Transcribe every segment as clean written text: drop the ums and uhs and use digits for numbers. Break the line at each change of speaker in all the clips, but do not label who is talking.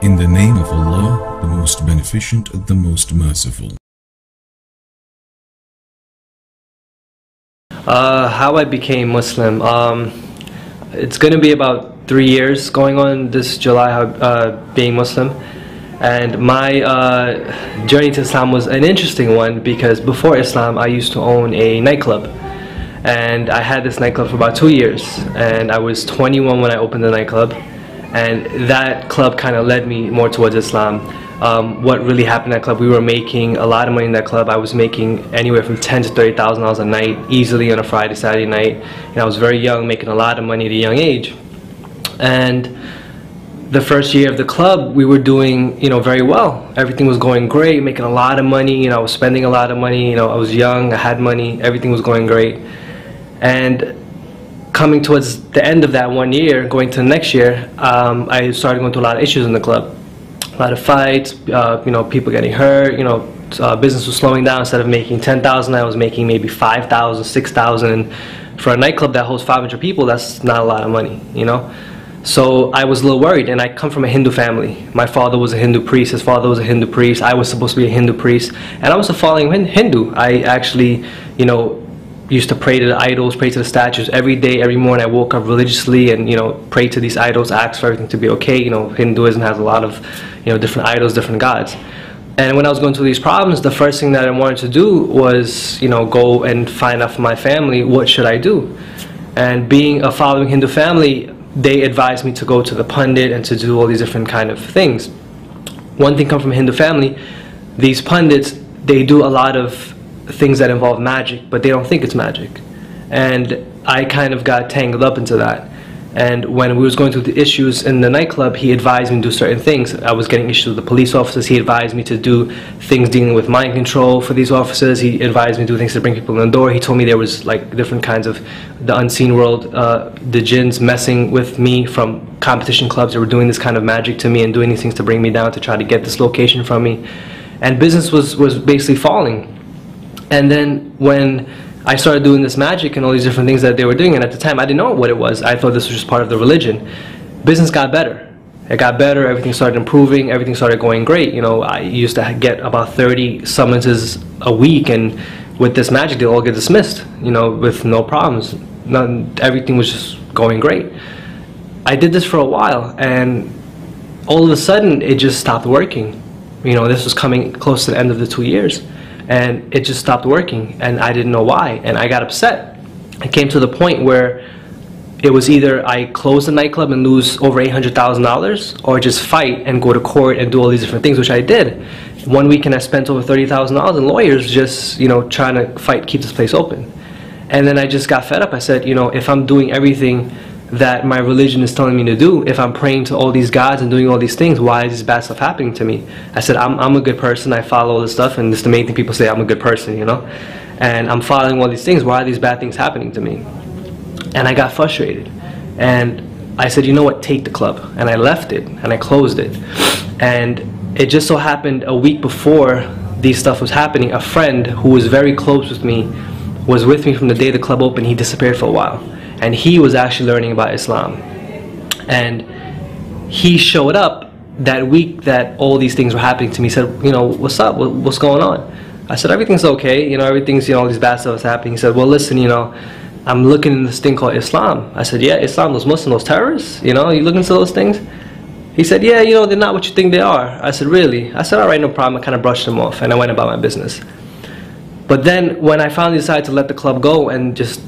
In the name of Allah, the most beneficent, the most merciful.
How I became Muslim. It's going to be about 3 years going on this July, being Muslim. And my journey to Islam was an interesting one because before Islam I used to own a nightclub. And I had this nightclub for about 2 years. And I was 21 when I opened the nightclub. And that club kind of led me more towards Islam. What really happened in that club, we were making a lot of money in that club. I was making anywhere from $10,000 to $30,000 a night, easily on a Friday, Saturday night. And I was very young, making a lot of money at a young age. And the first year of the club, we were doing, very well. Everything was going great, making a lot of money. I was spending a lot of money. I was young, I had money, everything was going great. And coming towards the end of that 1 year, going to the next year, I started going through a lot of issues in the club. A lot of fights, people getting hurt, business was slowing down. Instead of making 10,000, I was making maybe 5,000, 6,000. And for a nightclub that holds 500 people, that's not a lot of money, So I was a little worried, and I come from a Hindu family. My father was a Hindu priest, his father was a Hindu priest, I was supposed to be a Hindu priest, and I was a following Hindu. I actually, used to pray to the idols, pray to the statues every day, every morning. I woke up religiously and pray to these idols, ask for everything to be okay. Hinduism has a lot of different idols, different gods. And when I was going through these problems, the first thing that I wanted to do was go and find out from my family, what should I do? And being a following Hindu family, they advised me to go to the pundit and to do all these different kind of things. One thing comes from a Hindu family, these pundits, they do a lot of things that involve magic, but they don't think it's magic. And I kind of got tangled up into that. And when we was going through the issues in the nightclub, he advised me to do certain things. I was getting issues with the police officers. He advised me to do things dealing with mind control for these officers. He advised me to do things to bring people in the door. He told me there was like different kinds of the unseen world, the jinns messing with me from competition clubs. They were doing this kind of magic to me and doing these things to bring me down, to try to get this location from me. And business was basically falling. And then when I started doing this magic and all these different things that they were doing, and at the time I didn't know what it was. I thought this was just part of the religion. Business got better. It got better, everything started improving, everything started going great. I used to get about 30 summonses a week, and with this magic they all get dismissed, with no problems. Everything was just going great. I did this for a while, and all of a sudden it just stopped working. This was coming close to the end of the 2 years. And it just stopped working, and I didn't know why, and I got upset. It came to the point where it was either I close the nightclub and lose over $800,000, or just fight and go to court and do all these different things, which I did. One weekend I spent over $30,000 in lawyers just, trying to fight, keep this place open. And then I just got fed up. I said, if I'm doing everything that my religion is telling me to do, if I'm praying to all these gods and doing all these things, why is this bad stuff happening to me? I said, I'm a good person, I follow all this stuff, and this is the main thing people say, I'm a good person, and I'm following all these things, why are these bad things happening to me? And I got frustrated, and I said, you know what, take the club. And I left it, and I closed it. And it just so happened a week before these stuff was happening, a friend who was very close with me was with me from the day the club opened. He disappeared for a while. And he was actually learning about Islam. And he showed up that week that all these things were happening to me. He said, what's up? What's going on? I said, everything's okay. Everything's, all these bad stuff is happening. He said, well, listen, I'm looking in this thing called Islam. I said, yeah, Islam, those Muslims, those terrorists, you looking into those things? He said, yeah, they're not what you think they are. I said, really? I said, all right, no problem. I kind of brushed them off, and I went about my business. But then when I finally decided to let the club go and just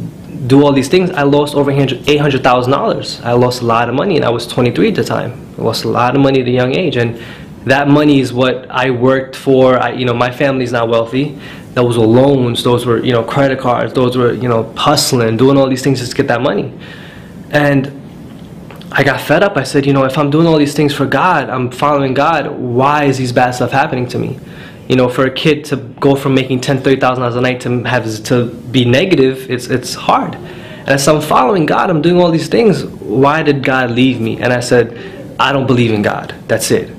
do all these things, I lost over $800,000. I lost a lot of money, and I was 23 at the time. I lost a lot of money at a young age, and that money is what I worked for. My family's not wealthy. Those were loans, those were credit cards, those were hustling, doing all these things just to get that money. And I got fed up. I said, if I'm doing all these things for God, I'm following God, why is these bad stuff happening to me? For a kid to go from making $10,000, $30,000 a night to be negative, it's hard. And I said, I'm following God, I'm doing all these things. Why did God leave me? And I said, I don't believe in God. That's it.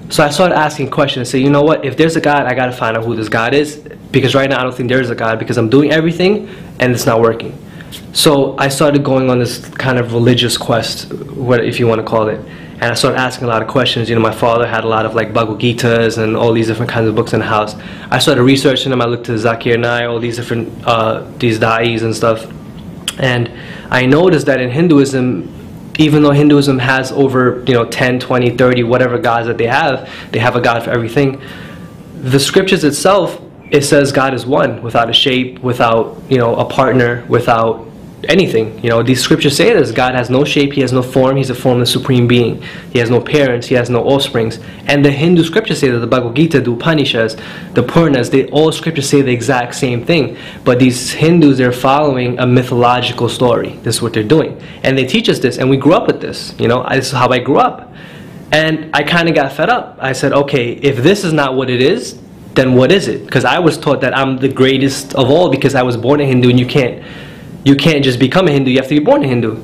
So I started asking questions and say, you know what? If there's a God, I got to find out who this God is. Because right now I don't think there is a God, because I'm doing everything and it's not working. So I started going on this kind of religious quest, if you want to call it. and I started asking a lot of questions. You know, my father had a lot of like Bhagavad Gitas and all these different kinds of books in the house. I started researching them. I looked at Zakir Naik, all these different these da'is and stuff, and I noticed that in Hinduism, even though Hinduism has over 10, 20, 30 whatever gods that they have a god for everything. The scriptures itself, it says God is one, without a shape, without a partner, without anything. These scriptures say this: God has no shape, he has no form, he's a formless supreme being. He has no parents, he has no offsprings. And the Hindu scriptures say that, the Bhagavad Gita, the Upanishads, the Puranas, all scriptures say the exact same thing. But these Hindus, they're following a mythological story. This is what they're doing, and they teach us this, and we grew up with this. This is how I grew up. And I kind of got fed up. I said, okay, if this is not what it is, then what is it? Because I was taught that I'm the greatest of all because I was born a Hindu, and you can't just become a Hindu, you have to be born a Hindu.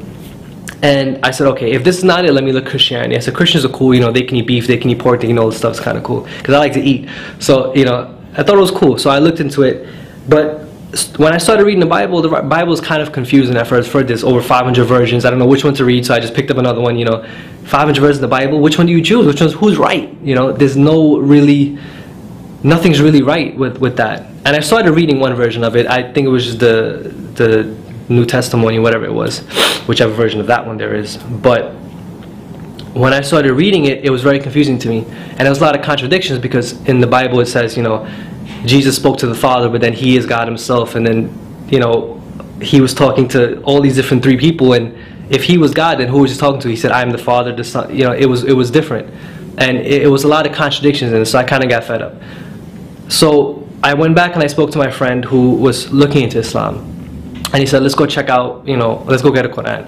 And I said, okay, if this is not it, let me look Christianity. I said, Christians are cool, they can eat beef, they can eat pork, they can all this stuff's kind of cool. Because I like to eat. So, I thought it was cool. So I looked into it. But when I started reading the Bible is kind of confusing at first. There's over 500 versions. I don't know which one to read, so I just picked up another one, 500 versions of the Bible. Which one do you choose? Who's right? There's nothing's really right with that. And I started reading one version of it. I think it was just the New Testimony, whatever it was, whichever version of that one there is. But when I started reading it, it was very confusing to me, and there was a lot of contradictions, because in the Bible it says, Jesus spoke to the Father, but then he is God himself, and then he was talking to all these different three people, and if he was God, then who was he talking to? He said, I am the Father, the Son. It was different, and it was a lot of contradictions in it. So I kind of got fed up. So I went back and I spoke to my friend who was looking into Islam. And he said, let's go check out, let's go get a Quran.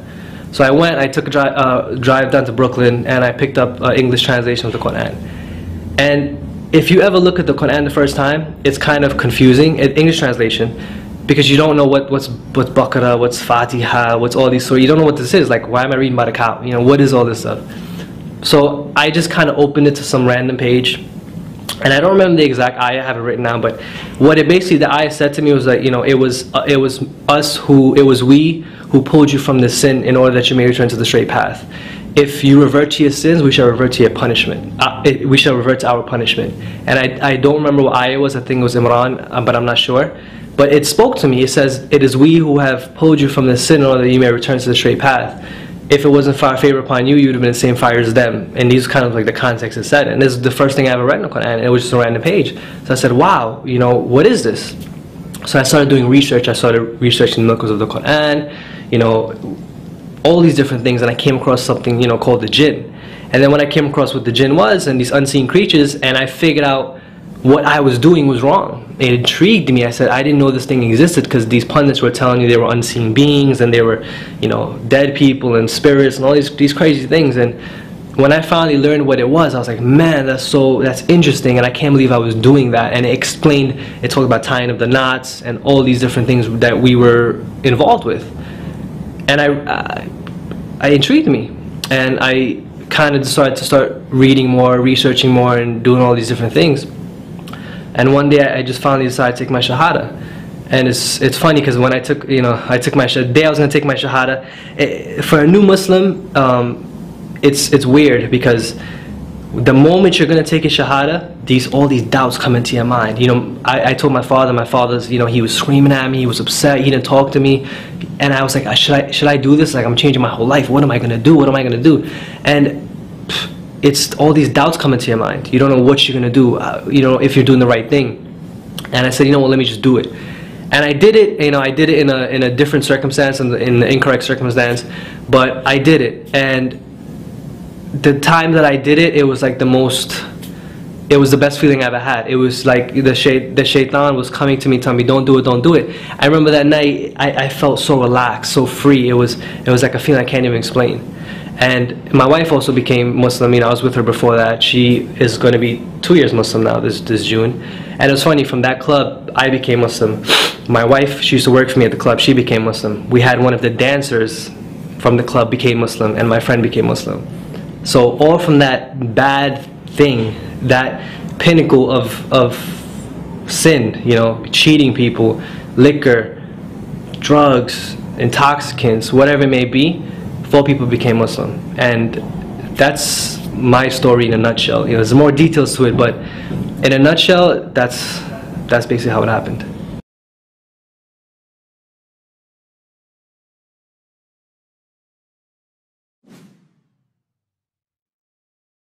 So I went, I took a drive down to Brooklyn, and I picked up English translation of the Quran. And if you ever look at the Quran the first time, it's kind of confusing, English translation, because you don't know what's Baqarah, what's Fatiha, what's all these, so you don't know what this is. Like, why am I reading about a cow? What is all this stuff? So I just kind of opened it to some random page. And I don't remember the exact ayah, I have it written down, but what it basically, the ayah said to me was that, it was we who pulled you from the sin in order that you may return to the straight path. If you revert to your sins, we shall revert to your punishment. We shall revert to our punishment. And I don't remember what ayah it was. I think it was Imran, but I'm not sure. But it spoke to me. It says, it is we who have pulled you from the sin in order that you may return to the straight path. If it wasn't for our favor upon you, you would have been in the same fire as them. And these are kind of like the context it said. And this is the first thing I ever read in the Quran. And it was just a random page. So I said, wow, what is this? So I started doing research. I started researching the miracles of the Quran, all these different things. And I came across something, called the jinn. And then when I came across what the jinn was and these unseen creatures, and I figured out what I was doing was wrong. It intrigued me. I said, I didn't know this thing existed, because these pundits were telling you they were unseen beings, and they were, dead people and spirits and all these crazy things. And when I finally learned what it was, I was like, man, that's interesting, and I can't believe I was doing that. And it talked about tying up the knots and all these different things that we were involved with. And I intrigued me, and I kind of decided to start reading more, researching more, and doing all these different things. And one day I just finally decided to take my Shahada. And it's funny, because when I took my Shahada, the day I was going to take my Shahada, for a new Muslim, it's weird, because the moment you're going to take a Shahada, all these doubts come into your mind. I told my father's, he was screaming at me, he was upset, he didn't talk to me. And I was like, should I do this? Like, I'm changing my whole life. What am I going to do? What am I going to do? And it's all these doubts come into your mind. You don't know what you're going to do, if you're doing the right thing. And I said, let me just do it. And I did it, I did it in a different circumstance, in the incorrect circumstance, but I did it. And the time that I did it, it was like it was the best feeling I ever had. It was like the shaitan was coming to me, telling me, don't do it, don't do it. I remember that night, I felt so relaxed, so free. It was like a feeling I can't even explain. And my wife also became Muslim. I was with her before that. She is going to be 2 years Muslim now, this June. And it was funny, from that club, I became Muslim. My wife, she used to work for me at the club, she became Muslim. We had one of the dancers from the club became Muslim, and my friend became Muslim. So all from that bad thing, that pinnacle of sin, cheating people, liquor, drugs, intoxicants, whatever it may be, 4 people became Muslim. And that's my story in a nutshell. You know, there's more details to it, but in a nutshell, that's basically how it happened.